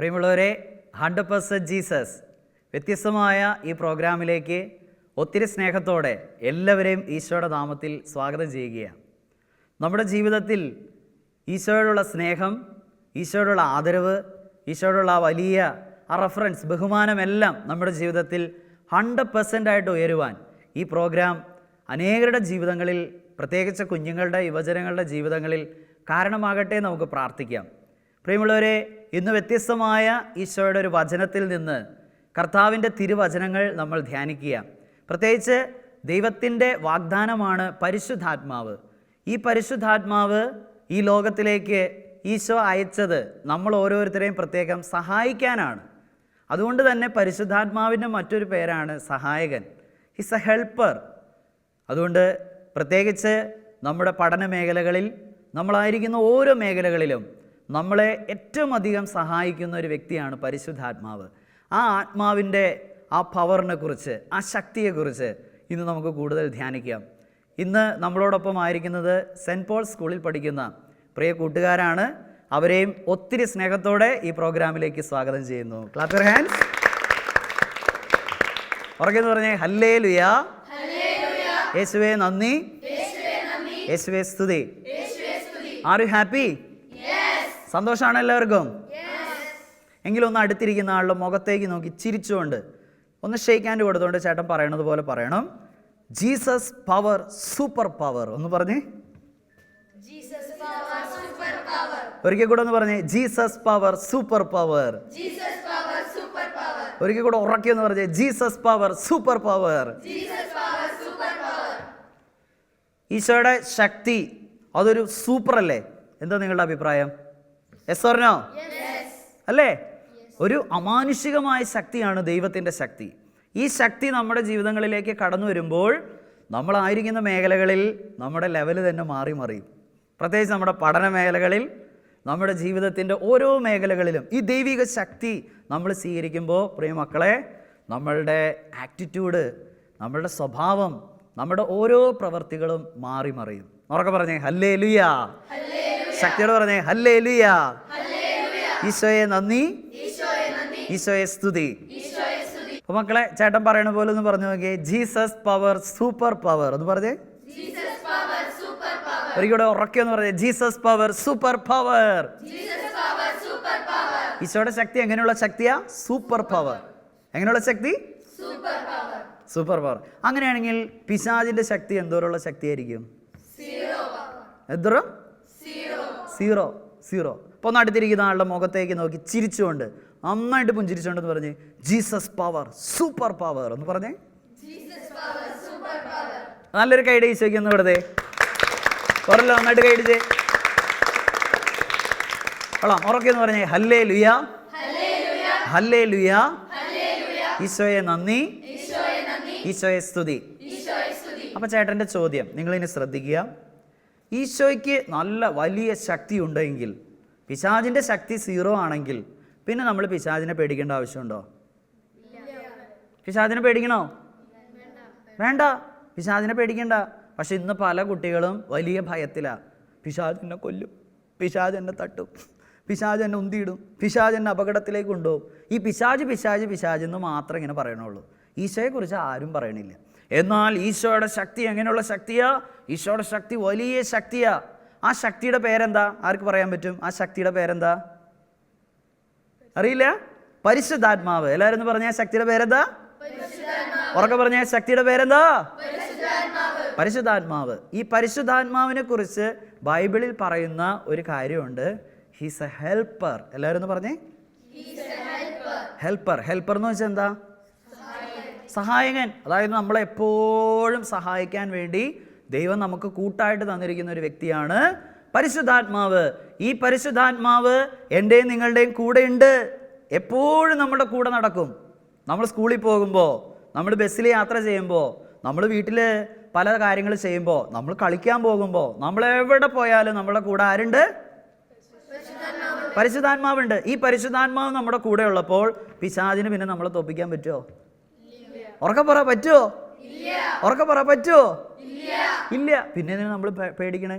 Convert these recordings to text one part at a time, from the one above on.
പ്രിയമുള്ളവരെ, 100% ജീസസ് വ്യത്യസ്തമായ ഈ പ്രോഗ്രാമിലേക്ക് ഒത്തിരി സ്നേഹത്തോടെ എല്ലാവരെയും ഈശോയുടെ നാമത്തിൽ സ്വാഗതം ചെയ്യുകയാണ്. നമ്മുടെ ജീവിതത്തിൽ ഈശോയോടുള്ള സ്നേഹം, ഈശോയോടുള്ള ആദരവ്, ഈശോയോടുള്ള വലിയ റെഫറൻസ്, ബഹുമാനമെല്ലാം നമ്മുടെ ജീവിതത്തിൽ 100% ഉയരുവാൻ ഈ പ്രോഗ്രാം അനേകരുടെ ജീവിതങ്ങളിൽ, പ്രത്യേകിച്ച് കുഞ്ഞുങ്ങളുടെ, യുവജനങ്ങളുടെ ജീവിതങ്ങളിൽ കാരണമാകട്ടെ. നമുക്ക് പ്രാർത്ഥിക്കാം. പ്രിയമുള്ളവരെ, ഇന്ന് വ്യത്യസ്തമായ ഈശോയുടെ ഒരു വചനത്തിൽ നിന്ന് കർത്താവിൻ്റെ തിരുവചനങ്ങൾ നമ്മൾ ധ്യാനിക്കുക. പ്രത്യേകിച്ച് ദൈവത്തിൻ്റെ വാഗ്ദാനമാണ് പരിശുദ്ധാത്മാവ്. ഈ പരിശുദ്ധാത്മാവ് ഈ ലോകത്തിലേക്ക് ഈശോ അയച്ചത് നമ്മൾ ഓരോരുത്തരെയും പ്രത്യേകം സഹായിക്കാനാണ്. അതുകൊണ്ട് തന്നെ പരിശുദ്ധാത്മാവിൻ്റെ മറ്റൊരു പേരാണ് സഹായകൻ. He's a helper. അതുകൊണ്ട് പ്രത്യേകിച്ച് നമ്മുടെ പഠന മേഖലകളിൽ, നമ്മളായിരിക്കുന്ന ഓരോ മേഖലകളിലും നമ്മളെ ഏറ്റവും അധികം സഹായിക്കുന്ന ഒരു വ്യക്തിയാണ് പരിശുദ്ധാത്മാവ്. ആ ആത്മാവിൻ്റെ ആ പവറിനെ കുറിച്ച്, ആ ശക്തിയെക്കുറിച്ച് ഇന്ന് നമുക്ക് കൂടുതൽ ധ്യാനിക്കാം. ഇന്ന് നമ്മളോടൊപ്പം ആയിരിക്കുന്നത് സെൻറ്റ് പോൾ സ്കൂളിൽ പഠിക്കുന്ന പ്രിയ കൂട്ടുകാരാണ്. അവരെയും ഒത്തിരി സ്നേഹത്തോടെ ഈ പ്രോഗ്രാമിലേക്ക് സ്വാഗതം ചെയ്യുന്നു. Clap your hands. ഉറക്കെന്ന് പറഞ്ഞേ ഹല്ലേലൂയ. യേശുവേ നന്ദി, യേശുവേ സ്തുതി. R you happy? സന്തോഷമാണ് എല്ലാവർക്കും? എങ്കിലും ഒന്ന് അടുത്തിരിക്കുന്ന ആളുടെ മുഖത്തേക്ക് നോക്കി ചിരിച്ചുകൊണ്ട് ഒന്ന് ഷെയ്ക്ക് ഹാൻഡ് കൊടുത്തുകൊണ്ട് ചേട്ടൻ പറയണത് പോലെ പറയണം, ജീസസ് പവർ, സൂപ്പർ പവർ. ഒന്ന് പറഞ്ഞേ, ഒരിക്കൽ കൂടെ ഒന്ന് പറഞ്ഞേ, ജീസസ് പവർ, സൂപ്പർ പവർ. ഒരിക്കൽ കൂടെ ഉറക്കി ഒന്ന് പറഞ്ഞേ, ജീസസ് പവർ, സൂപ്പർ പവർ. ഈശോയുടെ ശക്തി അതൊരു സൂപ്പർ അല്ലേ? എന്താ നിങ്ങളുടെ അഭിപ്രായം? Yes or no? അല്ലേ? ഒരു അമാനുഷികമായ ശക്തിയാണ് ദൈവത്തിൻ്റെ ശക്തി. ഈ ശക്തി നമ്മുടെ ജീവിതങ്ങളിലേക്ക് കടന്നു വരുമ്പോൾ നമ്മളായിരിക്കുന്ന മേഖലകളിൽ നമ്മുടെ ലെവല് തന്നെ മാറി മറിയും. പ്രത്യേകിച്ച് നമ്മുടെ പഠന മേഖലകളിൽ, നമ്മുടെ ജീവിതത്തിൻ്റെ ഓരോ മേഖലകളിലും ഈ ദൈവിക ശക്തി നമ്മൾ സ്വീകരിക്കുമ്പോൾ പ്രിയമക്കളെ, നമ്മളുടെ ആറ്റിറ്റ്യൂഡ്, നമ്മളുടെ സ്വഭാവം, നമ്മുടെ ഓരോ പ്രവൃത്തികളും മാറി മറിയും. ഉറക്കെ പറഞ്ഞേ ഹല്ലേലൂയ. ശക്തിയോട് പറഞ്ഞേ ഹല്ലേലൂയ. ഈശോയെ നന്ദി, ഈശോയെ സ്തുതി. അപ്പൊ മക്കളെ, ചേട്ടൻ പറയണ പോലെ ഒന്ന് പറഞ്ഞു നോക്കിയേ, ജീസസ് പവർ, സൂപ്പർ പവർ. ഒന്ന് പറഞ്ഞേ, ഒരിക്കലും ഉറക്കെ ഒന്ന് പറഞ്ഞേ, ജീസസ് പവർ, സൂപ്പർ പവർ. ഈശോയുടെ ശക്തി എങ്ങനെയുള്ള ശക്തിയാ? Super power. എങ്ങനെയുള്ള ശക്തി? Super power. അങ്ങനെയാണെങ്കിൽ പിശാചിന്റെ ശക്തി എന്തോരമുള്ള ശക്തിയായിരിക്കും? എന്തോരം? സീറോ. സീറോ. അപ്പോൾ ഒന്ന് അടുത്തിരിക്കുന്ന ആളുടെ മുഖത്തേക്ക് നോക്കി ചിരിച്ചുകൊണ്ട്, നന്നായിട്ട് പുഞ്ചിരിച്ചുകൊണ്ടെന്ന് പറഞ്ഞ്, ജീസസ് പവർ, സൂപ്പർ പവർ. ഒന്ന് പറഞ്ഞേ, നല്ലൊരു കൈയുടെ ഈശോയ്ക്ക് ഒന്ന് വിടതേ. പറയല്ലോ, നന്നായിട്ട് കൈയിടിച്ചേ. കൊള്ളാം. ഉറക്കെന്ന് പറഞ്ഞേ ഹല്ലേലൂയ, ഹല്ലേലൂയ. ഈശോയെ നന്ദി, ഈശോയെ സ്തുതി. അപ്പം ചേട്ടൻ്റെ ചോദ്യം നിങ്ങളിനി ശ്രദ്ധിക്കുക. ഈശോയ്ക്ക് നല്ല വലിയ ശക്തി ഉണ്ടെങ്കിൽ, പിശാചിൻ്റെ ശക്തി 0 ആണെങ്കിൽ പിന്നെ നമ്മൾ പിശാചിനെ പേടിക്കേണ്ട ആവശ്യമുണ്ടോ? പിശാചിനെ പേടിക്കണോ? വേണ്ട, പിശാചിനെ പേടിക്കണ്ട. പക്ഷെ ഇന്ന് പല കുട്ടികളും വലിയ ഭയത്തിലാണ്. പിശാച് എന്നെ കൊല്ലും, പിശാച് എന്നെ തട്ടും, പിശാച് എന്നെ ഉന്തിയിടും, പിശാച് എന്നെ അപകടത്തിലേക്ക് കൊണ്ടുപോകും. ഈ പിശാച് പിശാച് പിശാച് എന്ന് മാത്രം ഇങ്ങനെ പറയണുള്ളൂ. ഈശോയെക്കുറിച്ച് ആരും പറയണില്ല. എന്നാൽ ഈശോയുടെ ശക്തി എങ്ങനെയുള്ള ശക്തിയാ? ഈശോയുടെ ശക്തി വലിയ ശക്തിയാ. ആ ശക്തിയുടെ പേരെന്താ? ആർക്ക് പറയാൻ പറ്റും? ആ ശക്തിയുടെ പേരെന്താ? അറിയില്ല? പരിശുദ്ധാത്മാവ്. എല്ലാവരും ഒന്ന് പറഞ്ഞ ശക്തിയുടെ പേരെന്താ? ഉറക്കെ പറഞ്ഞ ശക്തിയുടെ പേരെന്താ? പരിശുദ്ധാത്മാവ്. ഈ പരിശുദ്ധാത്മാവിനെ കുറിച്ച് ബൈബിളിൽ പറയുന്ന ഒരു കാര്യമുണ്ട്, ഹീസ് എ ഹെൽപ്പർ. എല്ലാവരും ഒന്ന് പറഞ്ഞേ, ഹെൽപ്പർ. ഹെൽപ്പർ എന്ന് വെച്ചാൽ എന്താ? സഹായകൻ. അതായത് നമ്മളെപ്പോഴും സഹായിക്കാൻ വേണ്ടി ദൈവം നമുക്ക് കൂട്ടായിട്ട് തന്നിരിക്കുന്ന ഒരു വ്യക്തിയാണ് പരിശുദ്ധാത്മാവ്. ഈ പരിശുദ്ധാത്മാവ് എൻ്റെയും നിങ്ങളുടെയും കൂടെ ഉണ്ട്. എപ്പോഴും നമ്മുടെ കൂടെ നടക്കും. നമ്മൾ സ്കൂളിൽ പോകുമ്പോൾ, നമ്മൾ ബസ്സിൽ യാത്ര ചെയ്യുമ്പോൾ, നമ്മൾ വീട്ടിൽ പല കാര്യങ്ങൾ ചെയ്യുമ്പോൾ, നമ്മൾ കളിക്കാൻ പോകുമ്പോൾ, നമ്മൾ എവിടെ പോയാലും നമ്മുടെ കൂടെ ആരുണ്ട്? പരിശുദ്ധാത്മാവുണ്ട്. ഈ പരിശുദ്ധാത്മാവ് നമ്മുടെ കൂടെ ഉള്ളപ്പോൾ പിശാചിന് പിന്നെ നമ്മളെ തോൽപ്പിക്കാൻ പറ്റുമോ? ഉറക്കെ പറ, പറ്റുമോ? ഉറക്കെ പറ, പറ്റുമോ? ഇല്ല. പിന്നെ നമ്മൾ പേടിക്കണേ?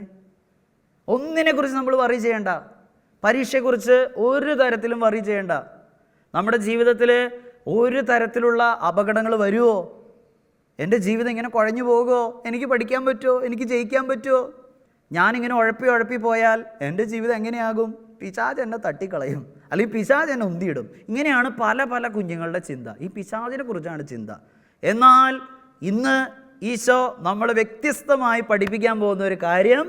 ഒന്നിനെ കുറിച്ച് നമ്മൾ വറി ചെയ്യണ്ട. പരീക്ഷയെക്കുറിച്ച് ഒരു തരത്തിലും വറി ചെയ്യേണ്ട. നമ്മുടെ ജീവിതത്തിൽ ഒരു തരത്തിലുള്ള അപകടങ്ങൾ വരുമോ? എൻ്റെ ജീവിതം ഇങ്ങനെ കുഴഞ്ഞു പോകുമോ? എനിക്ക് പഠിക്കാൻ പറ്റുമോ? എനിക്ക് ജയിക്കാൻ പറ്റുമോ? ഞാനിങ്ങനെ ഉഴപ്പി പോയാൽ എൻ്റെ ജീവിതം എങ്ങനെയാകും? പിശാച് എന്നെ തട്ടിക്കളയും, അല്ലെങ്കിൽ പിശാച് എന്നെ ഉന്തിയിടും. ഇങ്ങനെയാണ് പല പല കുഞ്ഞുങ്ങളുടെ ചിന്ത. ഈ പിശാചിനെ കുറിച്ചാണ് ചിന്ത. എന്നാൽ ഇന്ന് ഈശോ നമ്മളെ വ്യത്യസ്തമായി പഠിപ്പിക്കാൻ പോകുന്ന ഒരു കാര്യം,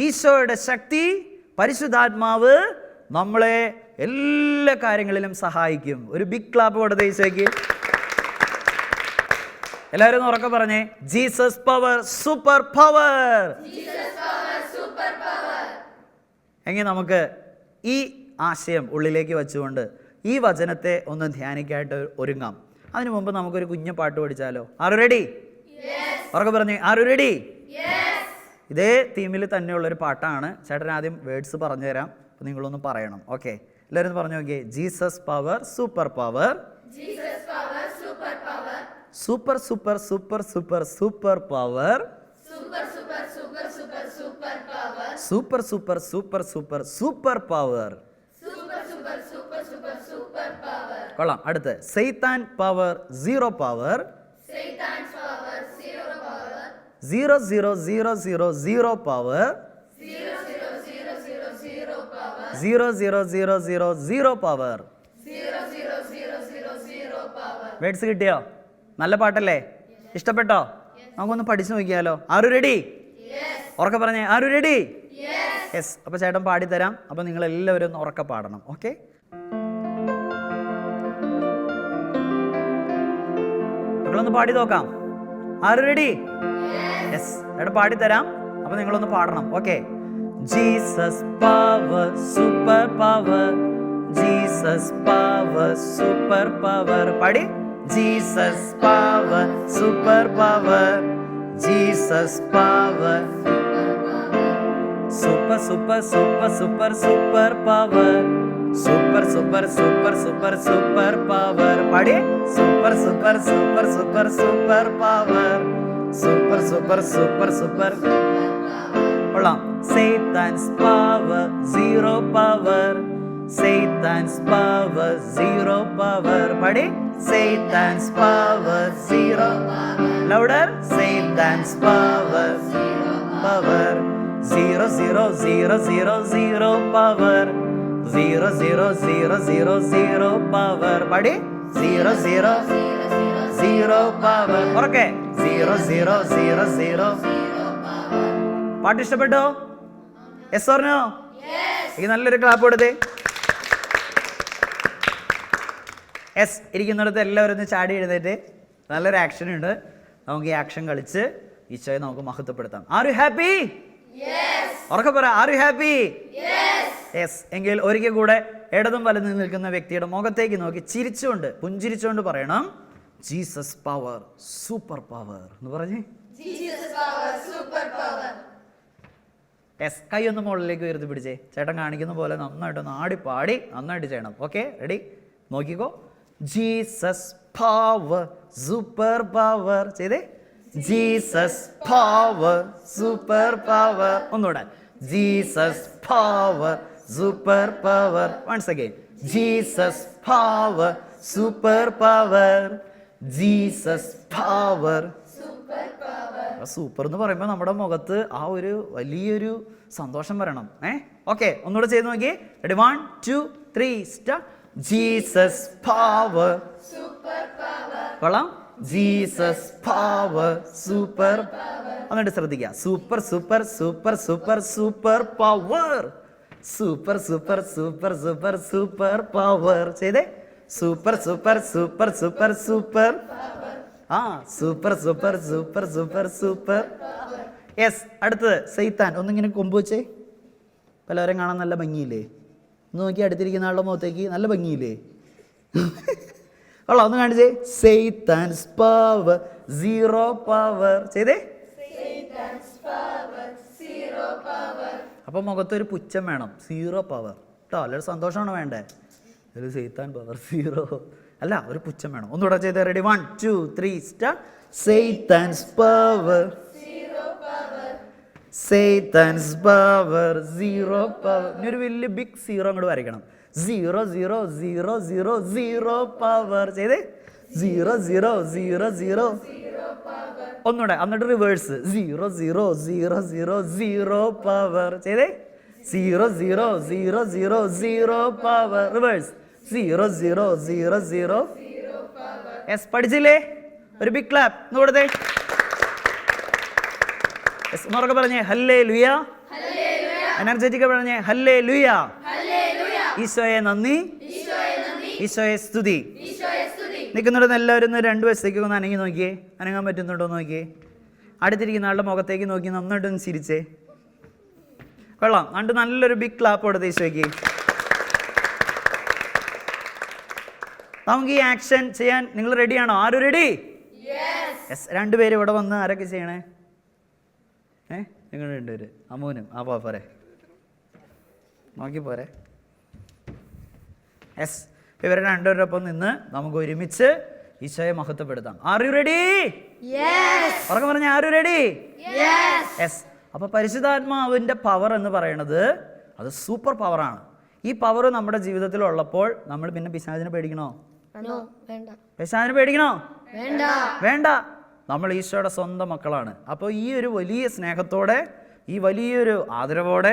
ഈശോയുടെ ശക്തി, പരിശുദ്ധാത്മാവ് നമ്മളെ എല്ലാ കാര്യങ്ങളിലും സഹായിക്കും. ഒരു ബിഗ് ക്ലാപ്പ് കൊടുത്ത ഈശോയ്ക്ക്. എല്ലാവരും ഒന്ന് ഉറക്കെ പറഞ്ഞേ, ജീസസ് പവർ, സൂപ്പർ പവർ. എങ്കിൽ നമുക്ക് ഈ ആശയം ഉള്ളിലേക്ക് വെച്ചുകൊണ്ട് ഈ വചനത്തെ ഒന്ന് ധ്യാനിക്കായിട്ട് ഒരുങ്ങാം. അതിനു മുമ്പ് നമുക്കൊരു കുഞ്ഞു പാട്ട് പഠിച്ചാലോ? ആരു റെഡി? ഉറക്കെ പറഞ്ഞേ, ആരു റെഡി? ഇതേ തീമിൽ തന്നെയുള്ളൊരു പാട്ടാണ്. ചേട്ടൻ ആദ്യം വേർഡ്സ് പറഞ്ഞു തരാം, അപ്പം നിങ്ങളൊന്ന് പറയണം. ഓക്കെ, എല്ലാവരും പറഞ്ഞു നോക്കിയേ. Jesus power, super power. Super super super super super power. Super super super super super power. കൊള്ളാം. അടുത്ത് സൈത്താൻ power, zero power. 0 power. 0 power. Words കിട്ടിയോ? നല്ല പാട്ടല്ലേ? ഇഷ്ടപ്പെട്ടോ? നമുക്കൊന്ന് പഠിച്ചു നോക്കിയാലോ? ആരു റെഡി? ഉറക്കെ പറഞ്ഞേ, ആരു റെഡി? യെസ്. അപ്പോൾ ചേട്ടൻ പാടിത്തരാം. അപ്പോൾ നിങ്ങളെല്ലാവരും ഒന്ന് ഉറക്കെ പാടണം. ഓക്കെ, മക്കളൊന്ന് പാടി നോക്കാം. ആരു റെഡി? യെസ്. ചേട്ടൻ പാടിത്തരാം, അപ്പോൾ നിങ്ങളൊന്ന് പാടണം. Okay. Jesus power, super power. Jesus power, super power. പാടി. Jesus power, super power. Jesus power, super super super super super power. Super super super super super power. പാടി. Super super super super super power. Super super super super. കൊള്ളാം. Satan's power, 0 power. Satan's power, 0 power. പാടി. Satan's power, 0 power. Louder. Satan's power, 0 power. 0 0 0 0 0 power. 0 0 0 0 0 power. പാടി. 0 0 0 power. ഉറക്കെ. 0 0 0 0. പാട്ട് ഇഷ്ടപ്പെട്ടോ? Yes or no? ഈ നല്ലൊരു clap കൊടുത്തേ. യെസ്. ഇരിക്കുന്നിടത്ത് എല്ലാവരും ഒന്ന് ചാടി എഴുന്നേറ്റ്. നല്ലൊരു ആക്ഷൻ ഉണ്ട്. നമുക്ക് ഈ ആക്ഷൻ കളിച്ച് ഈശോയെ നമുക്ക് മഹത്വപ്പെടുത്താം. R you happy? ഉറക്കെ പറ, ആർ യു ഹാപ്പി? യെസ്. എങ്കിൽ ഒരിക്കൽ കൂടെ ഇടതും വലതും നിൽക്കുന്ന വ്യക്തിയുടെ മുഖത്തേക്ക് നോക്കി ചിരിച്ചുകൊണ്ട്, പുഞ്ചിരിച്ചുകൊണ്ട് പറയണം, ജീസസ് പവർ, സൂപ്പർ പവർ എന്ന് പറഞ്ഞേ. യെസ്. കൈ ഒന്ന് മുകളിലേക്ക് ഉയർത്തി പിടിച്ചേ. ചേട്ടൻ കാണിക്കുന്ന പോലെ നന്നായിട്ടൊന്ന് ആടിപ്പാടി നന്നായിട്ട് ചെയ്യണം. Okay, ready? നോക്കിക്കോ. ജീസസ് പവർ, സൂപ്പർ പവർ ചെയ്തേ. Jesus power, super power. ഒന്നുകൂടെ. Jesus power, super power. Once again. Jesus power, super power. Jesus power. Super എന്ന് പറയുമ്പോൾ നമ്മുടെ മുഖത്ത് ആ ഒരു വലിയൊരു സന്തോഷം വരണം. ഓക്കെ, ഒന്നുകൂടെ ചെയ്ത് നോക്കി. റെഡി? 1 2 3 സ്റ്റാർട്ട്. ജീസസ് പവർ, കൊള്ളാം. Jesus power, super. എന്നിട്ട് ശ്രദ്ധിക്കുക. Super super super super super power. Super super super super super power ചെയ്തേ. Super super super super super. Super super super super super. Yes. അടുത്തത് സൈത്താൻ. ഒന്നിങ്ങനെ കൊമ്പ് വെച്ചേ. പലവരും കാണാൻ നല്ല ഭംഗിയില്ലേ? ഒന്ന് നോക്കി, അടുത്തിരിക്കുന്ന ആളുടെ മുഖത്തേക്ക്. നല്ല ഭംഗിയില്ലേ? കൊള്ളാം. ഒന്ന് കാണിച്ചേ. സൈത്താൻസ് പവർ, 0 പവർ ചെയ്തേ. അപ്പൊ മുഖത്തൊരു പുച്ഛം വേണം. 0 പവർ കേട്ടോ. അല്ലൊരു സന്തോഷമാണ് വേണ്ടേ? ഒരു സൈത്താൻ പവർ 0 അല്ല, ഒരു പുച്ഛം വേണം. ഒന്നുകൂടെ ചെയ്തേ. റെഡി? 1 2 3 സ്റ്റാർട്ട്. സൈത്താൻസ് power, Satan's power, zero power. ഇനി ഒരു വലിയ ബിഗ് സീറോ അങ്ങോട്ട് വരയ്ക്കണം. 0 0 0 0 0 പവർ ചെയ്തേ. 0 0 0 0 ഒന്നുകൂടെ, എന്നിട്ട് റിവേഴ്സ്. 0 0 0 0 0 പവർ ചെയ്തേ. 0 0 0 0 0 പവർ റിവേഴ്സ്. 0 0 0 0 യെസ്. പഠിച്ചില്ലേ? ഒരു ബിഗ് ക്ലാപ്പ് എന്ന് കൊടുത്തേ. എന്നൊക്കെ പറഞ്ഞേ ഹല്ലേലൂയ. എനർജറ്റിക് പറഞ്ഞേ ഹല്ലേലൂയ. ഈശോയെ നന്ദി, ഈശോയെ സ്തുതി. നിൽക്കുന്നിടത്ത് എല്ലാവരും 2 വശത്തേക്ക് ഒന്ന് അനങ്ങി നോക്കിയേ. അനങ്ങാൻ പറ്റുന്നുണ്ടോ നോക്കിയേ. അടുത്തിരിക്കുന്ന ആളുടെ മുഖത്തേക്ക് നോക്കി നന്നായിട്ടൊന്ന് ചിരിച്ചേ. കൊള്ളാം. കണ്ട് നല്ലൊരു ബിഗ് ക്ലാപ്പ് കൊടുത്ത് ഈശോയ്ക്ക്. നമുക്ക് ഈ ആക്ഷൻ ചെയ്യാൻ നിങ്ങൾ റെഡിയാണോ? ആരും റെഡി? യെസ്. 2 പേര് ഇവിടെ വന്ന് ആരൊക്കെ ചെയ്യണേ? നിങ്ങൾ 2 പേര്, അമ്മൂനും ആ പോരെ, നോക്കി പോരെ. യെസ്. ഇവരെ 2 പേരോടൊപ്പം നിന്ന് നമുക്ക് ഒരുമിച്ച് ഈശോയെ മഹത്വപ്പെടുത്താം. R you ready? ഉറക്കെ പറഞ്ഞ ആർ യു റെഡി? യെസ്. അപ്പോൾ പരിശുദ്ധാത്മാവിൻ്റെ പവർ എന്ന് പറയുന്നത് അത് സൂപ്പർ പവറാണ്. ഈ പവർ നമ്മുടെ ജീവിതത്തിൽ ഉള്ളപ്പോൾ നമ്മൾ പിന്നെ പിശാചിനെ പേടിക്കണോ? പിശാചിനെ പേടിക്കണോ? വേണ്ട. നമ്മൾ ഈശോയുടെ സ്വന്തം മക്കളാണ്. അപ്പോൾ ഈ ഒരു വലിയ സ്നേഹത്തോടെ, ഈ വലിയൊരു ആദരവോടെ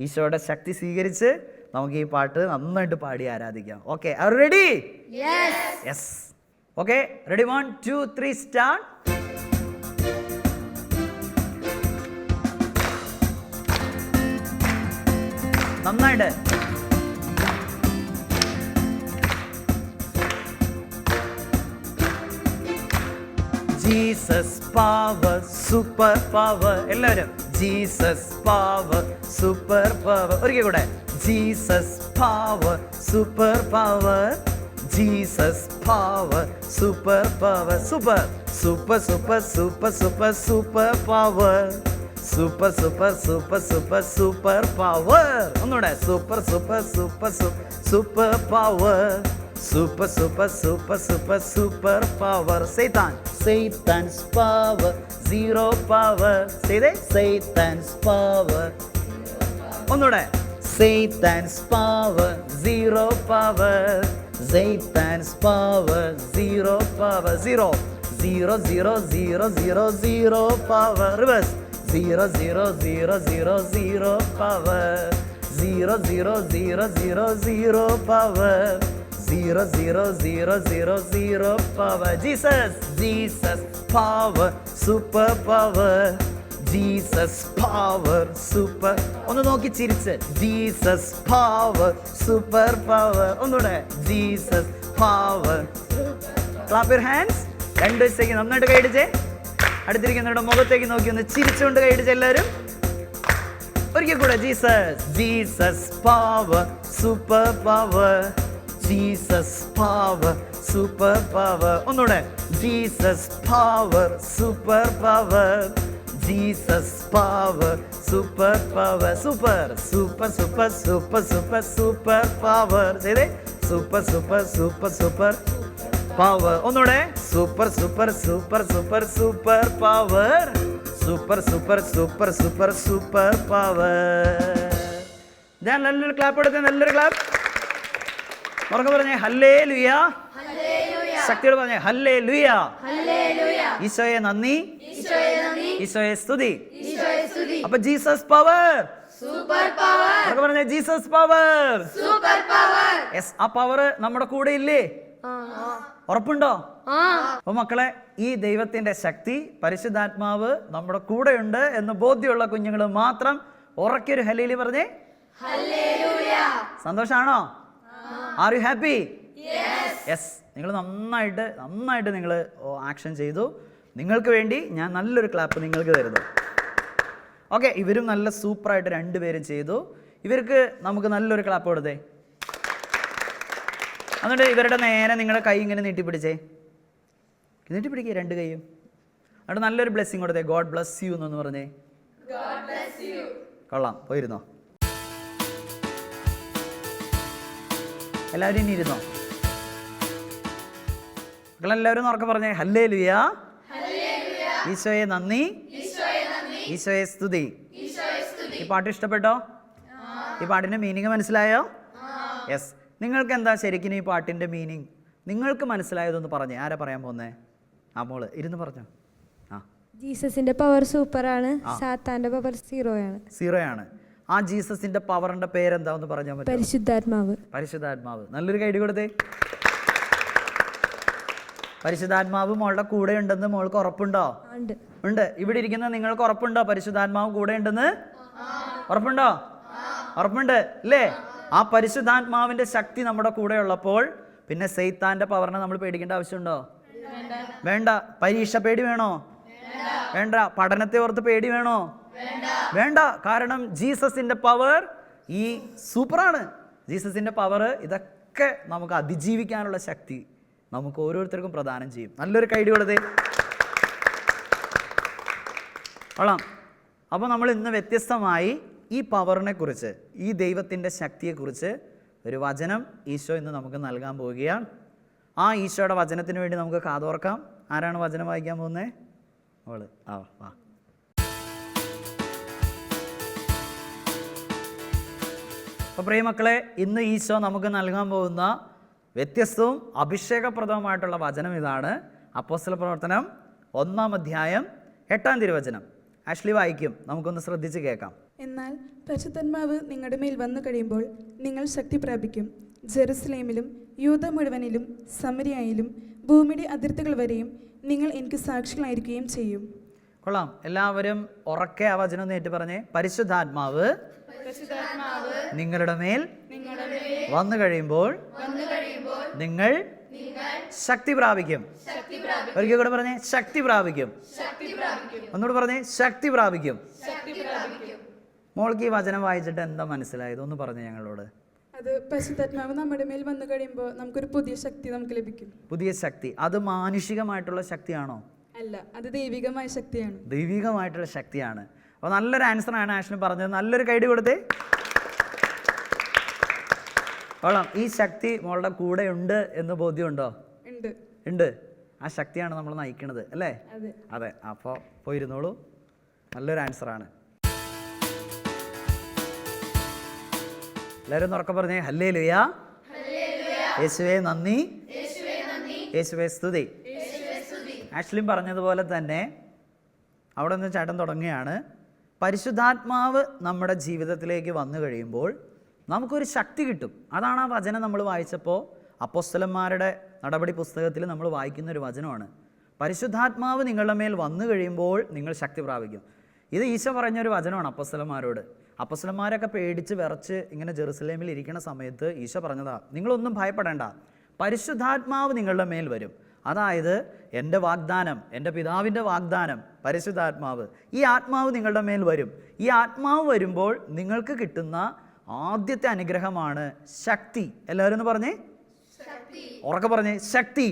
ഈശോയുടെ ശക്തി സ്വീകരിച്ച് നമുക്ക് ഈ പാട്ട് നന്നായിട്ട് പാടി ആരാധിക്കാം. Okay, are you ready? Yes. Okay, ready? 1 2 3 start. നന്നായിട്ട്. Jesus power, super power. എല്ലാവരും ജീസസ് പവർ, സൂപ്പർ പവർ. ഒരിക്കൽ കൂടെ Jesus power, super power. Jesus power, super power. Super super super super super super power. Super super super super super power. ഒന്നുകൂടെ super super super super power. Super, super, super, super, super power. Satan's power, zero power. Say that. Satan's power. ഒന്നുകൂടെ. Satan's power, zero power. Satan's power, zero power. 0 0 0 0 0 0 power. Reverse. 0 0 0 0 0 power. 0 0 0 0 0 power. 0 0 0 0 0 power. Jesus power, super power. Jesus power, super. ഒന്ന് നോക്കി ചിരിച്ച്. Jesus power, super power. ഒന്നുകൂടെ. Jesus power. Clap your hands. 2 വശത്തേക്ക് നന്നായിട്ട് കൈയടിച്ചേ. അടുത്തിരിക്കുന്നവരുടെ മുഖത്തേക്ക് നോക്കി ഒന്ന് ചിരിച്ചുകൊണ്ട് കൈയടിച്ച് എല്ലാവരും. ഒരിക്കൽ കൂടെ. Jesus power, super power. Jesus power, super power. ഒന്നുകൂടെ. Jesus power, super power. Jesus power, super power. Super super super super super super power. Say that. Super super super super power. ഒന്നുകൂടെ. Super super super super super power. Super super super super super power. ഞാൻ നല്ലൊരു clap കൊടുത്തേ. നല്ലൊരു clap. ഉറക്കെ പറഞ്ഞേ hallelujah. ശക്തിയോട് പറഞ്ഞേ hallelujah. ഈശോയെ നന്ദി, ഈശോയെ സ്തുതി. അപ്പൊ ജീസസ് പവർ, ഉറക്കെ പറഞ്ഞേ ജീസസ് പവർ. യെസ്. ആ പവർ നമ്മുടെ കൂടെ ഇല്ലേ? ഉറപ്പുണ്ടോ? അപ്പൊ മക്കളെ, ഈ ദൈവത്തിന്റെ ശക്തി, പരിശുദ്ധാത്മാവ് നമ്മുടെ കൂടെയുണ്ട് എന്ന് ബോധ്യമുള്ള കുഞ്ഞുങ്ങൾ മാത്രം ഉറക്കൊരു ഹല്ലേലൂയ പറഞ്ഞേ. സന്തോഷാണോ? Are you happy? യെസ്. നിങ്ങൾ നന്നായിട്ട് നിങ്ങൾ ആക്ഷൻ ചെയ്തു. നിങ്ങൾക്ക് വേണ്ടി ഞാൻ നല്ലൊരു ക്ലാപ്പ് നിങ്ങൾക്ക് തരുന്നു. ഓക്കെ, ഇവരും നല്ല സൂപ്പറായിട്ട് 2 പേരും ചെയ്തു. ഇവർക്ക് നമുക്ക് നല്ലൊരു ക്ലാപ്പ് കൊടുത്തേ. എന്നിട്ട് ഇവരുടെ നേരെ നിങ്ങളുടെ കൈ ഇങ്ങനെ നീട്ടിപ്പിടിച്ചേ. നീട്ടിപ്പിടിക്കുക 2 കൈയും. എന്നിട്ട് നല്ലൊരു ബ്ലെസ്സിങ് കൊടുത്തേ. ഗോഡ് ബ്ലസ് യു എന്ന് പറഞ്ഞേ. കൊള്ളാം. പോയിരുന്നോ? എല്ലാവരും ഇനി ഇരുന്നോ? മക്കളെല്ലാവരും ഉറക്കെ പറഞ്ഞേ ഹല്ലേലൂയ. ഈശോയെ നന്ദി, ഈശോയെ സ്തുതി. ഈ പാട്ട് ഇഷ്ടപ്പെട്ടോ? ഈ പാട്ടിൻ്റെ മീനിങ് മനസ്സിലായോ? യെസ്. നിങ്ങൾക്ക് എന്താ ശരിക്കും ഈ പാട്ടിൻ്റെ മീനിങ് നിങ്ങൾക്ക് മനസ്സിലായതൊന്ന് പറഞ്ഞേ. ആരാ പറയാൻ പോകുന്നേ? ആ മോള് ഇരുന്ന് പറഞ്ഞോ. ആ, ജീസസിന്റെ പവർ സൂപ്പറാണ്, സാത്താന്റെ പവർ സീറോയാണ്. ആ ജീസസിന്റെ പവറിന്റെ പേരെന്താന്ന് പറഞ്ഞാൽ മതി. പരിശുദ്ധാത്മാവ്. പരിശുദ്ധാത്മാവ്. നല്ലൊരു കൈ കൊടുത്തേ. പരിശുദ്ധാത്മാവ് മോളുടെ കൂടെ ഉണ്ടെന്ന് മോൾക്ക് ഉറപ്പുണ്ടോ? ഉണ്ട്. ഇവിടെ ഇരിക്കുന്ന നിങ്ങൾക്ക് ഉറപ്പുണ്ടോ പരിശുദ്ധാത്മാവ് കൂടെ ഉണ്ടെന്ന്? ഉറപ്പുണ്ടോ? ഉറപ്പുണ്ട് അല്ലേ? ആ പരിശുദ്ധാത്മാവിന്റെ ശക്തി നമ്മുടെ കൂടെ ഉള്ളപ്പോൾ പിന്നെ സൈത്താന്റെ പവറിനെ നമ്മൾ പേടിക്കേണ്ട ആവശ്യമുണ്ടോ? വേണ്ട. പരീക്ഷ പേടി വേണോ? വേണ്ട. പഠനത്തെ ഓർത്ത് പേടി വേണോ? വേണ്ട. കാരണം ജീസസിന്റെ പവർ ഈ സൂപ്പറാണ്. ജീസസിന്റെ പവർ ഇതൊക്കെ നമുക്ക് അതിജീവിക്കാനുള്ള ശക്തി നമുക്ക് ഓരോരുത്തർക്കും പ്രദാനം ചെയ്യും. നല്ലൊരു കൈഡി കൊടുത്തേ. കൊള്ളാം. അപ്പോൾ നമ്മൾ ഇന്ന് വ്യത്യസ്തമായി ഈ പവറിനെ കുറിച്ച്, ഈ ദൈവത്തിൻ്റെ ശക്തിയെക്കുറിച്ച് ഒരു വചനം ഈശോ ഇന്ന് നമുക്ക് നൽകാൻ പോവുകയാണ്. ആ ഈശോയുടെ വചനത്തിന് വേണ്ടി നമുക്ക് കാതോർക്കാം. ആരാണ് വചനം വായിക്കാൻ പോകുന്നത്? അവള്. വാ. അപ്പോൾ പ്രിയമക്കളെ, ഇന്ന് ഈശോ നമുക്ക് നൽകാൻ പോകുന്ന വ്യത്യസ്തവും അഭിഷേകപ്രദവുമായിട്ടുള്ള വചനം ഇതാണ്. അപ്പോസ്തല പ്രവർത്തനം 1-ാം അധ്യായം 8-ാം തിരുവചനം. ആഷ്ലി വായിക്കും, നമുക്കൊന്ന് ശ്രദ്ധിച്ച് കേൾക്കാം. എന്നാൽ പരിശുദ്ധാത്മാവ് നിങ്ങളുടെ മേൽ വന്നു കഴിയുമ്പോൾ നിങ്ങൾ ശക്തി പ്രാപിക്കും. ജെറുസലേമിലും യൂദ മുഴുവനിലും സമരിയയിലും ഭൂമിയുടെ അതിർത്തികൾ വരെയും നിങ്ങൾ എനിക്ക് സാക്ഷികളായിരിക്കുകയും ചെയ്യും. കൊള്ളാം. എല്ലാവരും ഉറക്കെ ആ വചനം നേരിട്ട് പറഞ്ഞേ. പരിശുദ്ധാത്മാവ് നിങ്ങളുടെ മേൽ വന്നു കഴിയുമ്പോൾ നിങ്ങൾ ശക്തി പ്രാപിക്കും. ഒരിക്കൽ കൂടെ പറഞ്ഞേ, ശക്തി പ്രാപിക്കും. ഒന്നുകൂടെ പറഞ്ഞേ, ശക്തി പ്രാപിക്കും. മോൾക്ക് ഈ വചനം വായിച്ചിട്ട് എന്താ മനസ്സിലായത്? ഒന്ന് പറഞ്ഞേ ഞങ്ങളോട്. അത് പരിശുദ്ധാത്മാവ് നമ്മുടെ മേൽ വന്നു കഴിയുമ്പോൾ നമുക്കൊരു പുതിയ ശക്തി നമുക്ക് ലഭിക്കും. പുതിയ ശക്തി. അത് മാനുഷികമായിട്ടുള്ള ശക്തിയാണോ? അല്ല, അത് ദൈവികമായ ശക്തിയാണ്. ദൈവികമായിട്ടുള്ള ശക്തിയാണ്. അപ്പോൾ നല്ലൊരു ആൻസറാണ് ആഷ്ലി പറഞ്ഞത്. നല്ലൊരു കൈഡി കൊടുത്തേ. കൊള്ളാം. ഈ ശക്തി മോളുടെ കൂടെ ഉണ്ട് എന്ന് ബോധ്യമുണ്ടോ? ഉണ്ട്. ആ ശക്തിയാണ് നമ്മൾ നയിക്കുന്നത് അല്ലേ? അതെ. അപ്പോൾ പോയിരുന്നോളൂ. നല്ലൊരു ആൻസറാണ്. എല്ലാവരും ഉറക്കെ പറഞ്ഞേ, ഹല്ലേലൂയ. യേശുവേ നന്ദി, യേശുവേ സ്തുതി. ആഷ്ലിം പറഞ്ഞതുപോലെ തന്നെ അവിടെ നിന്ന് ചേട്ടൻ തുടങ്ങുകയാണ്. പരിശുദ്ധാത്മാവ് നമ്മുടെ ജീവിതത്തിലേക്ക് വന്നു കഴിയുമ്പോൾ നമുക്കൊരു ശക്തി കിട്ടും. അതാണ് ആ വചനം നമ്മൾ വായിച്ചപ്പോൾ അപ്പോസ്തലന്മാരുടെ നടപടി പുസ്തകത്തിൽ നമ്മൾ വായിക്കുന്ന ഒരു വചനമാണ്. പരിശുദ്ധാത്മാവ് നിങ്ങളുടെ മേൽ വന്നു കഴിയുമ്പോൾ നിങ്ങൾ ശക്തി പ്രാപിക്കും. ഇത് ഈശോ പറഞ്ഞൊരു വചനമാണ് അപ്പോസ്തലന്മാരോട്. അപ്പോസ്തലന്മാരൊക്കെ പേടിച്ച് വിറച്ച് ഇങ്ങനെ ജെറുസലേമിൽ ഇരിക്കുന്ന സമയത്ത് ഈശോ പറഞ്ഞതാ, നിങ്ങളൊന്നും ഭയപ്പെടേണ്ട, പരിശുദ്ധാത്മാവ് നിങ്ങളുടെ മേൽ വരും. അതായത് എൻ്റെ വാഗ്ദാനം, എൻ്റെ പിതാവിൻ്റെ വാഗ്ദാനം പരിശുദ്ധാത്മാവ്. ഈ ആത്മാവ് നിങ്ങളുടെ മേൽ വരും. ഈ ആത്മാവ് വരുമ്പോൾ നിങ്ങൾക്ക് കിട്ടുന്ന ആദ്യത്തെ അനുഗ്രഹമാണ് ശക്തി. എല്ലാവരും ഒന്ന് പറഞ്ഞേ, ഉറക്കെ പറഞ്ഞേ, ശക്തി.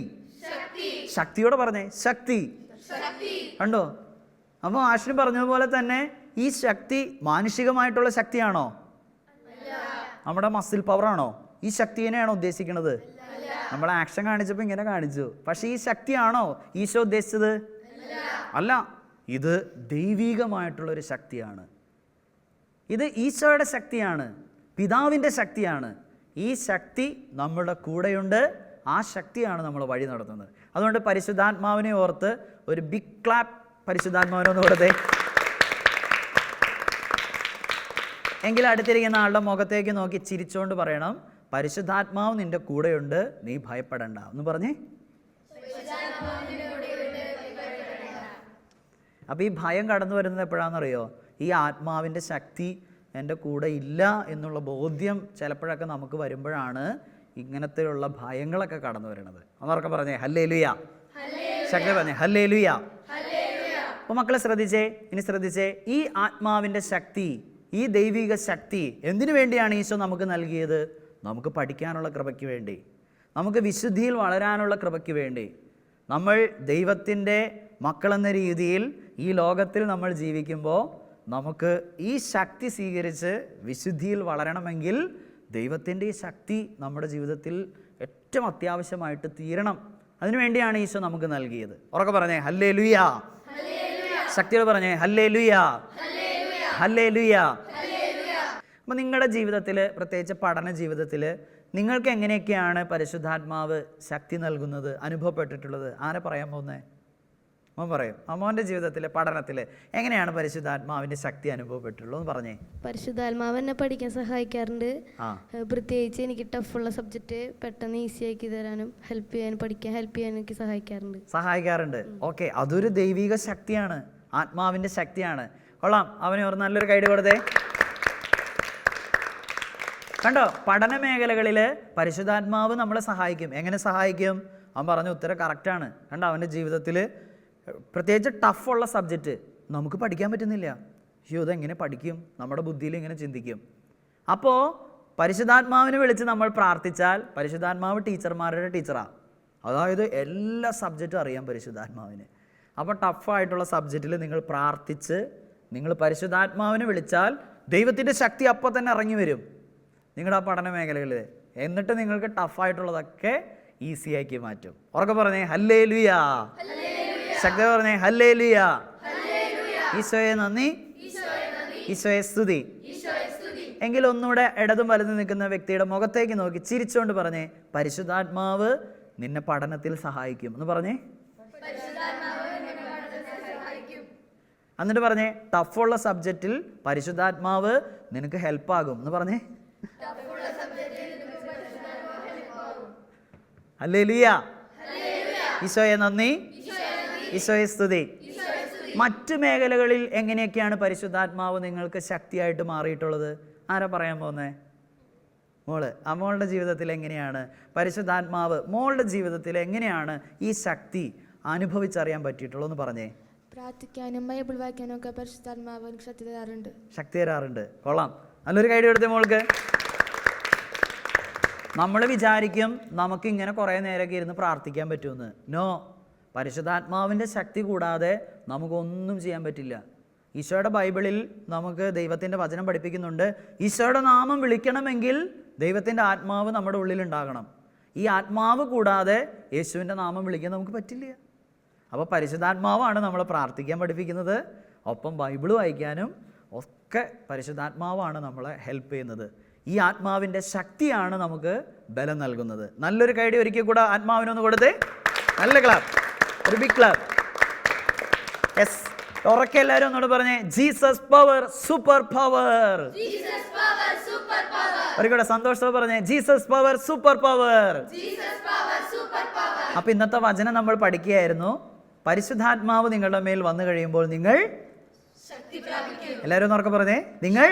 ശക്തിയോടെ പറഞ്ഞേ, ശക്തി. കണ്ടോ? അപ്പോൾ ആഷ്ലി പറഞ്ഞതുപോലെ തന്നെ ഈ ശക്തി മാനുഷികമായിട്ടുള്ള ശക്തിയാണോ? നമ്മുടെ മസിൽ പവറാണോ? ഈ ശക്തിയെയാണോ ഉദ്ദേശിക്കുന്നത്? നമ്മൾ ആക്ഷൻ കാണിച്ചപ്പോൾ ഇങ്ങനെ കാണിച്ചു. പക്ഷെ ഈ ശക്തിയാണോ ഈശോ ഉദ്ദേശിച്ചത്? അല്ല. ഇത് ദൈവികമായിട്ടുള്ളൊരു ശക്തിയാണ്. ഇത് ഈശോയുടെ ശക്തിയാണ്, പിതാവിൻ്റെ ശക്തിയാണ്. ഈ ശക്തി നമ്മുടെ കൂടെയുണ്ട്. ആ ശക്തിയാണ് നമ്മൾ വഴി നടത്തുന്നത്. അതുകൊണ്ട് പരിശുദ്ധാത്മാവിനെ ഓർത്ത് ഒരു ബിഗ് ക്ലാപ്പ് പരിശുദ്ധാത്മാവിനൊന്ന് കൊടുത്തേ. എങ്കിലും അടുത്തിരിക്കുന്ന ആളുടെ മുഖത്തേക്ക് നോക്കി ചിരിച്ചുകൊണ്ട് പറയണം, പരിശുദ്ധാത്മാവ് നിന്റെ കൂടെയുണ്ട്, നീ ഭയപ്പെടണ്ട. ഒന്ന് പറഞ്ഞേ. അപ്പോൾ ഈ ഭയം കടന്നു വരുന്നത് എപ്പോഴാണെന്നറിയോ? ഈ ആത്മാവിൻ്റെ ശക്തി എൻ്റെ കൂടെ ഇല്ല എന്നുള്ള ബോധ്യം ചിലപ്പോഴൊക്കെ നമുക്ക് വരുമ്പോഴാണ് ഇങ്ങനത്തെയുള്ള ഭയങ്ങളൊക്കെ കടന്നു വരുന്നത്. ഒന്നോർക്കെ പറഞ്ഞേ, ഹല്ലേലൂയ. ശക്തി പറഞ്ഞേ, ഹല്ലേലൂയ. അപ്പോൾ മക്കളെ ശ്രദ്ധിച്ചേ, ഇനി ശ്രദ്ധിച്ചേ. ഈ ആത്മാവിൻ്റെ ശക്തി, ഈ ദൈവിക ശക്തി എന്തിനു വേണ്ടിയാണ് ഈശോ നമുക്ക് നൽകിയത്? നമുക്ക് പഠിക്കാനുള്ള കൃപയ്ക്ക് വേണ്ടി, നമുക്ക് വിശുദ്ധിയിൽ വളരാനുള്ള കൃപയ്ക്ക് വേണ്ടി. നമ്മൾ ദൈവത്തിൻ്റെ മക്കളെന്ന രീതിയിൽ ഈ ലോകത്തിൽ നമ്മൾ ജീവിക്കുമ്പോൾ നമുക്ക് ഈ ശക്തി സ്വീകരിച്ച് വിശുദ്ധിയിൽ വളരണമെങ്കിൽ ദൈവത്തിൻ്റെ ഈ ശക്തി നമ്മുടെ ജീവിതത്തിൽ ഏറ്റവും അത്യാവശ്യമായിട്ട് തീരണം. അതിനുവേണ്ടിയാണ് ഈശോ നമുക്ക് നൽകിയത്. ഉറക്കെ പറഞ്ഞേ, ഹല്ലേലൂയ. ശക്തിയോട് പറഞ്ഞേ, ഹല്ലേലൂയ. ഹല്ലേലൂയ. അപ്പോൾ നിങ്ങളുടെ ജീവിതത്തിൽ, പ്രത്യേകിച്ച് പഠന ജീവിതത്തിൽ നിങ്ങൾക്ക് എങ്ങനെയൊക്കെയാണ് പരിശുദ്ധാത്മാവ് ശക്തി നൽകുന്നത്, അനുഭവപ്പെട്ടിട്ടുള്ളത്? ആരെ പറയാൻ പോകുന്നത്? മോൻ പറയും. മോൻ്റെ ജീവിതത്തിൽ, പഠനത്തിൽ എങ്ങനെയാണ് പരിശുദ്ധാത്മാവിൻ്റെ ശക്തി അനുഭവപ്പെട്ടിട്ടുള്ളത് എന്ന് പറഞ്ഞേ. പരിശുദ്ധാത്മാവ് എന്നെ പഠിക്കാൻ സഹായിക്കാറുണ്ട്. പ്രത്യേകിച്ച് എനിക്ക് ടഫുള്ള സബ്ജക്റ്റ് പെട്ടെന്ന് ഈസി ആക്കി തരാനും പഠിക്കാൻ ഹെൽപ്പ് ചെയ്യാൻ എനിക്ക് സഹായിക്കാറുണ്ട്. ഓക്കെ, അതൊരു ദൈവിക ശക്തിയാണ്, ആത്മാവിൻ്റെ ശക്തിയാണ്. കൊള്ളാം. അവന് ഒരു നല്ലൊരു കൈഡ് കൊടുത്തേ. കണ്ടോ, പഠന മേഖലകളിൽ പരിശുദ്ധാത്മാവ് നമ്മളെ സഹായിക്കും. എങ്ങനെ സഹായിക്കും? അവൻ പറഞ്ഞ ഉത്തരം കറക്റ്റാണ്. കണ്ടോ, അവൻ്റെ ജീവിതത്തിൽ പ്രത്യേകിച്ച് ടഫുള്ള സബ്ജക്റ്റ് നമുക്ക് പഠിക്കാൻ പറ്റുന്നില്ല. അയ്യോ, ഇതെങ്ങനെ പഠിക്കും? നമ്മുടെ ബുദ്ധിയിൽ ഇങ്ങനെ ചിന്തിക്കും. അപ്പോൾ പരിശുദ്ധാത്മാവിനെ വിളിച്ച് നമ്മൾ പ്രാർത്ഥിച്ചാൽ, പരിശുദ്ധാത്മാവ് ടീച്ചർമാരുടെ ടീച്ചറാണ്. അതായത് എല്ലാ സബ്ജക്റ്റും അറിയാം പരിശുദ്ധാത്മാവിന്. അപ്പോൾ ടഫായിട്ടുള്ള സബ്ജക്റ്റിൽ നിങ്ങൾ പ്രാർത്ഥിച്ച് നിങ്ങൾ പരിശുദ്ധാത്മാവിനെ വിളിച്ചാൽ ദൈവത്തിൻ്റെ ശക്തി അപ്പോൾ തന്നെ ഇറങ്ങി വരും നിങ്ങളുടെ ആ പഠന മേഖലകളിൽ. എന്നിട്ട് നിങ്ങൾക്ക് ടഫായിട്ടുള്ളതൊക്കെ ഈസിയാക്കി മാറ്റും. ഉറക്കെ പറഞ്ഞേ ഹല്ലേലൂയ. ശക്തി പറഞ്ഞേ ഹല്ലേലൂയ. ഈശോയെ നന്ദി, ഈശോയെ സ്തുതി. എങ്കിൽ ഒന്നുകൂടെ ഇടതും വലതും നിൽക്കുന്ന വ്യക്തിയുടെ മുഖത്തേക്ക് നോക്കി ചിരിച്ചുകൊണ്ട് പറഞ്ഞേ, പരിശുദ്ധാത്മാവ് നിന്നെ പഠനത്തിൽ സഹായിക്കും എന്ന് പറഞ്ഞേ. എന്നിട്ട് പറഞ്ഞേ, ടഫുള്ള സബ്ജക്റ്റിൽ പരിശുദ്ധാത്മാവ് നിനക്ക് ഹെൽപ്പാകും എന്ന് പറഞ്ഞേ. ഹല്ലേലൂയ. ഈശോയെ നന്ദി, ഈശോയെ സ്തുതി. മറ്റു മേഖലകളിൽ എങ്ങനെയൊക്കെയാണ് പരിശുദ്ധാത്മാവ് നിങ്ങൾക്ക് ശക്തിയായിട്ട് മാറിയിട്ടുള്ളത്? ആരാ പറയാൻ പോകുന്നത്? മോള്. മോളുടെ ജീവിതത്തിൽ എങ്ങനെയാണ് പരിശുദ്ധാത്മാവ്, മോളുടെ ജീവിതത്തിൽ എങ്ങനെയാണ് ഈ ശക്തി അനുഭവിച്ചറിയാൻ പറ്റിയിട്ടുള്ളതെന്ന് പറഞ്ഞേ. പ്രാർത്ഥിക്കാനും ബൈബിൾ വായിക്കാനും ഒക്കെ പരിശുദ്ധാത്മാവ് ശക്തി തരാറുണ്ട്. ശക്തി തരാറുണ്ട്. കൊള്ളാം. നല്ലൊരു കൈഡി കൊടുത്തേ മോൾക്ക്. നമ്മൾ വിചാരിക്കും നമുക്കിങ്ങനെ കുറേ നേരമൊക്കെ ഇരുന്ന് പ്രാർത്ഥിക്കാൻ പറ്റുമെന്ന്. നോ, പരിശുദ്ധാത്മാവിൻ്റെ ശക്തി കൂടാതെ നമുക്കൊന്നും ചെയ്യാൻ പറ്റില്ല. ഈശോയുടെ ബൈബിളിൽ നമുക്ക് ദൈവത്തിൻ്റെ വചനം പഠിപ്പിക്കുന്നുണ്ട്. ഈശോയുടെ നാമം വിളിക്കണമെങ്കിൽ ദൈവത്തിൻ്റെ ആത്മാവ് നമ്മുടെ ഉള്ളിലുണ്ടാകണം. ഈ ആത്മാവ് കൂടാതെ യേശുവിൻ്റെ നാമം വിളിക്കാൻ നമുക്ക് പറ്റില്ല. അപ്പോൾ പരിശുദ്ധാത്മാവാണ് നമ്മളെ പ്രാർത്ഥിക്കാൻ പഠിപ്പിക്കുന്നത്. ഒപ്പം ബൈബിൾ വായിക്കാനും ഒക്കെ പരിശുദ്ധാത്മാവാണ് നമ്മളെ ഹെൽപ്പ് ചെയ്യുന്നത്. ഈ ആത്മാവിൻ്റെ ശക്തിയാണ് നമുക്ക് ബലം നൽകുന്നത്. നല്ലൊരു കൈഡി ഒരിക്കൽ കൂടെ ആത്മാവിനൊന്ന് കൊടുത്തേ. നല്ല ക്ലാപ്പ്, ഒരു ബിഗ് ക്ലാപ്പ്. യെസ്, ഉറക്കെ എല്ലാവരും ഒന്നോട് പറഞ്ഞേ, ജീസസ് പവർ സൂപ്പർ പവർ. ഒരിക്കലും സന്തോഷത്തോടെ പറഞ്ഞേ, ജീസസ് പവർ സൂപ്പർ പവർ. അപ്പൊ ഇന്നത്തെ വചനം നമ്മൾ പഠിക്കുകയായിരുന്നു. പരിശുദ്ധാത്മാവ് നിങ്ങളുടെ മേൽ വന്നു കഴിയുമ്പോൾ നിങ്ങൾ എല്ലാവരും ഉറക്കെ പറഞ്ഞേ, നിങ്ങൾ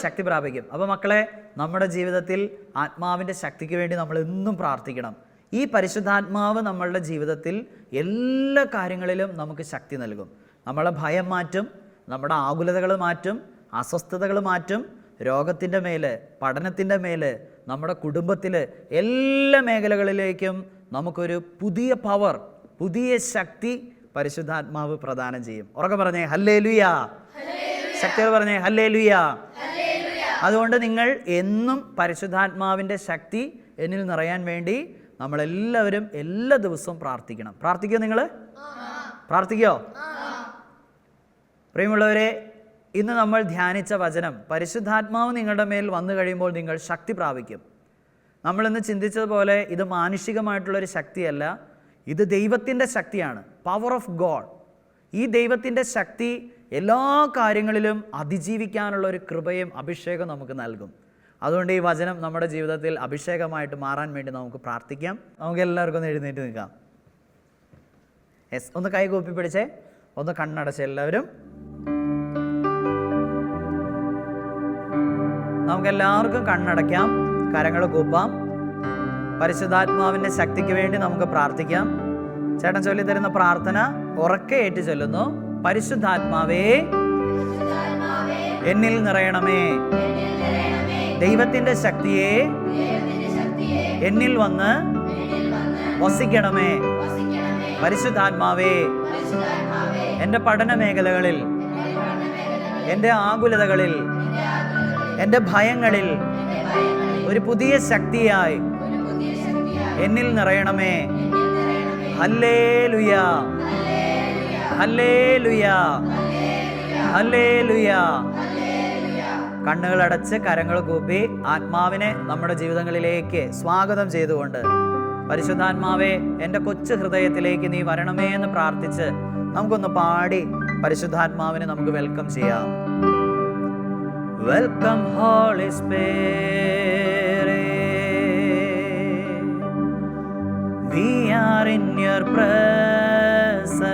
ശക്തി പ്രാപിക്കും. അപ്പോൾ മക്കളെ, നമ്മുടെ ജീവിതത്തിൽ ആത്മാവിൻ്റെ ശക്തിക്ക് വേണ്ടി നമ്മൾ എന്നും പ്രാർത്ഥിക്കണം. ഈ പരിശുദ്ധാത്മാവ് നമ്മളുടെ ജീവിതത്തിൽ എല്ലാ കാര്യങ്ങളിലും നമുക്ക് ശക്തി നൽകും. നമ്മളെ ഭയം മാറ്റും, നമ്മുടെ ആകുലതകൾ മാറ്റും, അസ്വസ്ഥതകൾ മാറ്റും, രോഗത്തിൻ്റെ മേൽ, പഠനത്തിൻ്റെ മേൽ, നമ്മുടെ കുടുംബത്തിൽ എല്ലാ മേഖലകളിലേക്കും നമുക്കൊരു പുതിയ പവർ, പുതിയ ശക്തി പരിശുദ്ധാത്മാവ് പ്രദാനം ചെയ്യും. ഉറക്കെ പറഞ്ഞേ ഹല്ലേലൂയ. ശക്തിയോട് പറഞ്ഞേ ഹല്ലേലൂയ. അതുകൊണ്ട് നിങ്ങൾ എന്നും പരിശുദ്ധാത്മാവിൻ്റെ ശക്തി എന്നിൽ നിറയാൻ വേണ്ടി നമ്മളെല്ലാവരും എല്ലാ ദിവസവും പ്രാർത്ഥിക്കണം. പ്രാർത്ഥിക്കോ? നിങ്ങൾ പ്രാർത്ഥിക്കോ? പ്രിയമുള്ളവരെ, ഇന്ന് നമ്മൾ ധ്യാനിച്ച വചനം, പരിശുദ്ധാത്മാവ് നിങ്ങളുടെ മേൽ വന്നു കഴിയുമ്പോൾ നിങ്ങൾ ശക്തി പ്രാപിക്കും. നമ്മളിന്ന് ചിന്തിച്ചതുപോലെ ഇത് മാനുഷികമായിട്ടുള്ളൊരു ശക്തിയല്ല, ഇത് ദൈവത്തിൻ്റെ ശക്തിയാണ്. Power of God. ഈ ദൈവത്തിൻ്റെ ശക്തി എല്ലാ കാര്യങ്ങളിലും അതിജീവിക്കാനുള്ള ഒരു കൃപയും അഭിഷേകം നമുക്ക് നൽകും. അതുകൊണ്ട് ഈ വചനം നമ്മുടെ ജീവിതത്തിൽ അഭിഷേകമായിട്ട് മാറാൻ വേണ്ടി നമുക്ക് പ്രാർത്ഥിക്കാം. നമുക്ക് എല്ലാവർക്കും ഒന്ന് എഴുന്നേറ്റ് നിൽക്കാം. യെസ്, ഒന്ന് കൈ കൂപ്പി പിടിച്ചേ, ഒന്ന് കണ്ണടച്ച് എല്ലാവരും. നമുക്കെല്ലാവർക്കും കണ്ണടയ്ക്കാം, കരങ്ങൾ കൂപ്പാം. പരിശുദ്ധാത്മാവിൻ്റെ ശക്തിക്ക് വേണ്ടി നമുക്ക് പ്രാർത്ഥിക്കാം. ചേട്ടൻ ചൊല്ലി തരുന്ന പ്രാർത്ഥന ഉറക്കെ ഏറ്റു ചൊല്ലുന്നു. പരിശുദ്ധാത്മാവേ, എന്നിൽ നിറയണമേ. ദൈവത്തിൻ്റെ ശക്തിയെ എന്നിൽ വന്ന് വസിക്കണമേ. പരിശുദ്ധാത്മാവേ, എൻ്റെ പഠന മേഖലകളിൽ, എൻ്റെ ആകുലതകളിൽ, എൻ്റെ ഭയങ്ങളിൽ ഒരു പുതിയ ശക്തിയായി എന്നിൽ നിറയണമേ. ഹല്ലേലൂയ, ഹല്ലേലൂയ. ഹല്ലേലൂയ. കണ്ണുകളടച്ച് കരങ്ങൾ കൂപ്പി ആത്മാവിനെ നമ്മുടെ ജീവിതങ്ങളിലേക്ക് സ്വാഗതം ചെയ്തുകൊണ്ട്, പരിശുദ്ധാത്മാവേ എൻ്റെ കൊച്ചു ഹൃദയത്തിലേക്ക് നീ വരണമേ എന്ന് പ്രാർത്ഥിച്ച് നമുക്കൊന്ന് പാടി പരിശുദ്ധാത്മാവിനെ നമുക്ക് വെൽക്കം ചെയ്യാം. Welcome holy spirit, we are in your presence,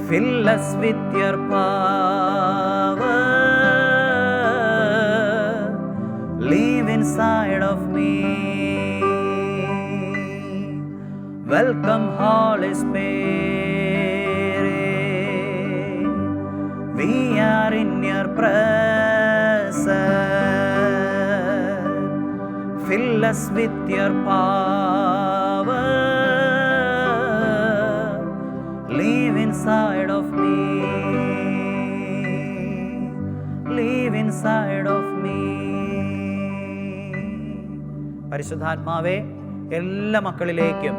fill us with your power, live inside of me. Welcome Holy Spirit, we are in your presence, fill us with your power, live inside of me, live inside of me. പരിശുദ്ധാത്മാവേ, എല്ലാ മക്കളിലേക്കും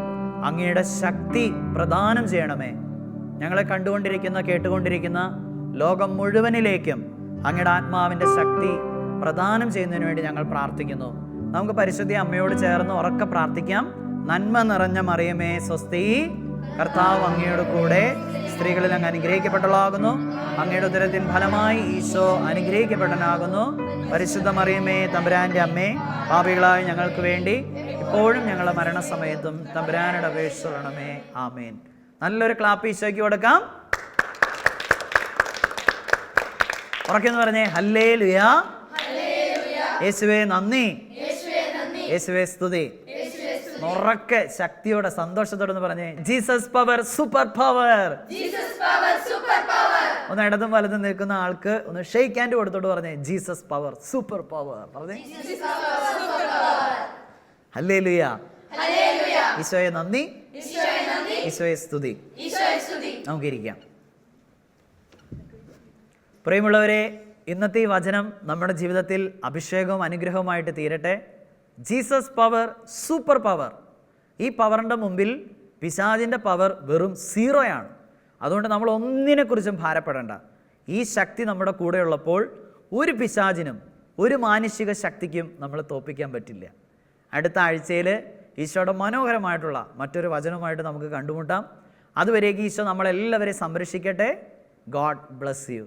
അങ്ങയുടെ ശക്തി പ്രദാനം ചെയ്യണമേ. ഞങ്ങളെ കണ്ടുകൊണ്ടിരിക്കുന്ന കേട്ടുകൊണ്ടിരിക്കുന്ന ലോകം മുഴുവനിലേക്കും അങ്ങയുടെ ആത്മാവിൻ്റെ ശക്തി പ്രദാനം ചെയ്യുന്നതിന് വേണ്ടി ഞങ്ങൾ പ്രാർത്ഥിക്കുന്നു. നമുക്ക് പരിശുദ്ധ അമ്മയോട് ചേർന്ന് ഉറക്കെ പ്രാർത്ഥിക്കാം. നന്മ നിറഞ്ഞ മറിയമേ സ്വസ്തി, കർത്താവ് അങ്ങയുടെ കൂടെ, സ്ത്രീകളിൽ അങ്ങ് അനുഗ്രഹിക്കപ്പെട്ടവളാകുന്നു, അങ്ങയുടെ ഉദരത്തിൻ ഫലമായി ഈശോ അനുഗ്രഹിക്കപ്പെട്ടവനാകുന്നു. പരിശുദ്ധ മറിയമേ തമ്പുരാൻ്റെ അമ്മേ, പാപികളായ ഞങ്ങൾക്ക് വേണ്ടി ഇപ്പോഴും ഞങ്ങളുടെ മരണസമയത്തും തമ്പുരാനോട് അപേക്ഷിച്ചോളണമേ. ആമേൻ. നല്ലൊരു ക്ലാപ്പ് ഈശോയ്ക്ക് കൊടുക്കാം. ഉറക്കെന്ന് പറഞ്ഞേ ഹല്ലേലൂയ. യേശുവേ നന്ദി, യേശുവേ സ്തുതി. ഉറക്കെ ശക്തിയോടെ സന്തോഷത്തോടെ എന്ന് പറഞ്ഞേ ജീസസ് പവർ, സൂപ്പർ പവർ. ഒന്ന് ഇടതും വലതും നിൽക്കുന്ന ആൾക്ക് ഒന്ന് ഷെയ്ക്ക് ഹാൻഡ് കൊടുത്തോട്ട് പറഞ്ഞേ ജീസസ് പവർ, സൂപ്പർ പവർ. പറഞ്ഞേ ഹല്ലേലൂയ. ഈശോയെ നന്ദി, ഈശോയെ സ്തുതി. നമുക്കിരിക്കാം. പ്രിയമുള്ളവരെ, ഇന്നത്തെ ഈ വചനം നമ്മുടെ ജീവിതത്തിൽ അഭിഷേകവും അനുഗ്രഹവുമായിട്ട് തീരട്ടെ. Jesus power, super power. ഈ പവറിൻ്റെ മുമ്പിൽ പിശാചിൻ്റെ പവർ വെറും 0 അതുകൊണ്ട് നമ്മൾ ഒന്നിനെക്കുറിച്ചും ഭാരപ്പെടേണ്ട. ഈ ശക്തി നമ്മുടെ കൂടെയുള്ളപ്പോൾ ഒരു പിശാചിനും ഒരു മാനുഷിക ശക്തിക്കും നമ്മൾ തോൽപ്പിക്കാൻ പറ്റില്ല. അടുത്ത ആഴ്ചയിൽ ഈശോയുടെ മനോഹരമായിട്ടുള്ള മറ്റൊരു വചനവുമായിട്ട് നമുക്ക് കണ്ടുമുട്ടാം. അതുവരേക്ക് ഈശോ നമ്മളെല്ലാവരെയും സംരക്ഷിക്കട്ടെ. God bless you.